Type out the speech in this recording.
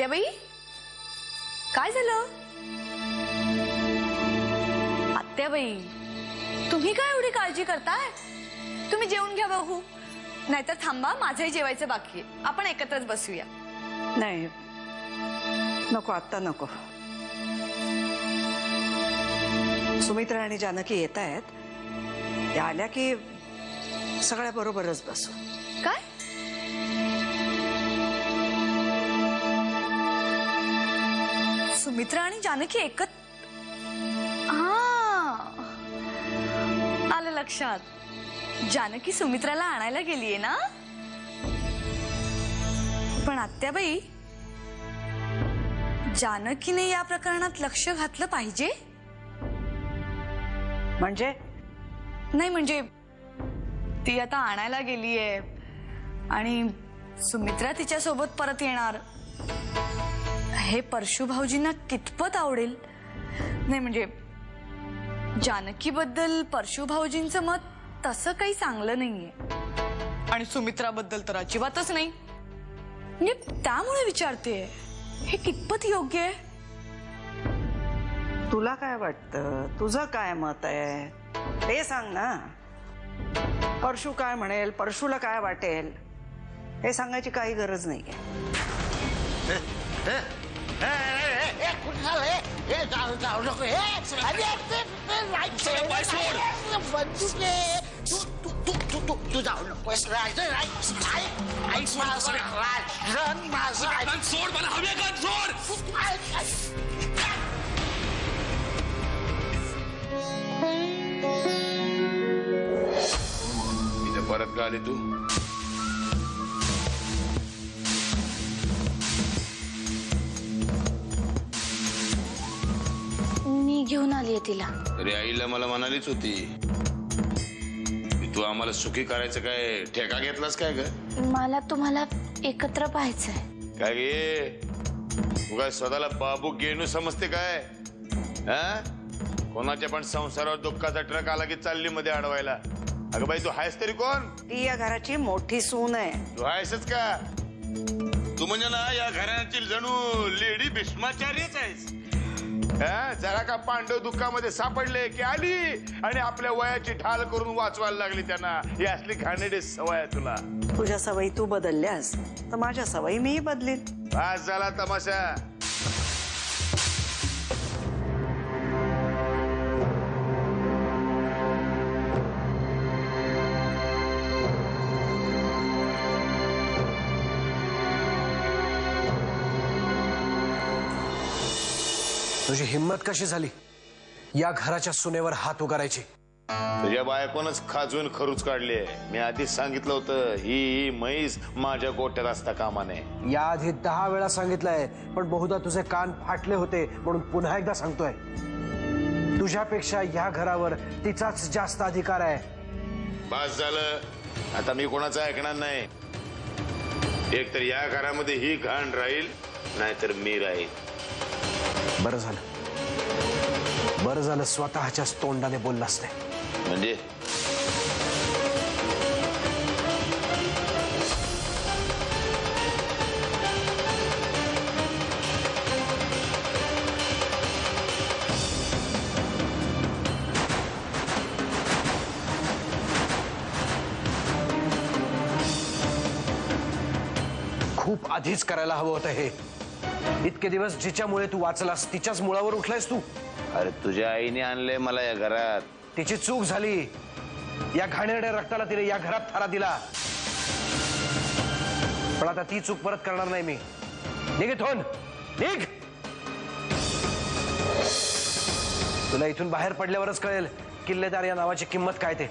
आत्याबाई काय झालं? आत्याबाई तुम्ही काय एवढी काळजी करताय? तुम्ही जेवून घ्या बघू, नाहीतर थांबा, माझंही जेवायचं बाकी आहे, आपण एकत्रच बसूया. नाही नको, आत्ता नको. सुमित्रा आणि जानकी येत आहेत, त्या आल्या की सगळ्या बरोबरच बसू. काय? सुमित्रा आणि जानकी एकत्र? आलं लक्षात. जानकी सुमित्राला आणायला गेलीये ना? पण आत्याबाई, जानकीने या प्रकरणात लक्ष घातलं पाहिजे. म्हणजे? नाही म्हणजे ती आता आणायला गेलीये आणि सुमित्रा तिच्या सोबत परत येणार, हे परशु भाऊजींना कितपत आवडेल? नाही म्हणजे जानकी बद्दल परशु भाऊजींचं मत तसं काही चांगलं नाहीये आणि सुमित्रा बद्दल तर अजिबातच नाही. म्हणजे त्यामुळे विचारते, हे कितपत योग्य आहे? तुला काय वाटतं? तुझं काय मत आहे ते सांग ना. परशु काय म्हणेल, परशुला काय वाटेल हे सांगायची काही गरज नाहीये. तू जाऊ नकोस. सोड मला, हवे का सोड. इथे परत का आली तू? मी घेऊन आलीये तिला. अरे आईला मला म्हणालीच होती, तू आम्हाला सुखी करायचं काय ठेका घेतलास काय ग? मला तुम्हाला एकत्र पाहायचंय. काय गे, तू काय स्वतःला बाबू गेनू समजते काय? कोणाच्या पण संसारावर दुःखाचा ट्रक आला की चालली मध्ये अडवायला. अगं बाई, तू आहेस तरी कोण? ती या घराची मोठी सून आहे. तू आहेसच का? तू म्हणजे ना या घराण्याची जणू लेडी भीष्माचार्यच आहेस. जरा का पांडव दुःखामध्ये सापडले की आली आणि आपल्या वयाची ढाल करून वाचवायला लागली त्यांना. ही असली घाणेरडी सवय आहे तुला. तुझ्या सवयी तू बदलल्यास तर माझ्या सवयी मीही बदलीन. आज झाला तमाशा. तुझी हिम्मत कशी झाली या घराच्या सुनेवर हात उगारायची? तुझ्या बायकोनच खाजून खरूच काढले. मी आधीच सांगितलं होतं, ही म्हैस माझ्या गोट्यात असता कामा नये. याआधी 10 वेळा सांगितलंय, पण बहुधा तुझे कान फाटले होते, म्हणून पुन्हा एकदा सांगतोय. तुझ्यापेक्षा या घरावर तिचाच जास्त अधिकार आहे. बस झालं, आता मी कोणाचं ऐकणार नाही. एक तर या घरामध्ये ही घाण राहील, नाहीतर मी राहील. बरं झालं स्वतःच्याच तोंडाने बोललास नाही. म्हणजे खूप आधीच करायला हवं होतं हे. इतके दिवस जिच्यामुळे तू वाचलास तिच्याच मुळावर उठलायस तू. अरे तुझ्या आईने आणलंय मला या घरात. तिची चूक झाली. या घाणेरड्या रक्ताला तिने या घरात थारा दिला. पण आता ती चूक परत करणार नाही मी. निघ इथून, निघ. तुला इथून बाहेर पडल्यावरच कळेल किल्लेदार या नावाची किंमत काय ते.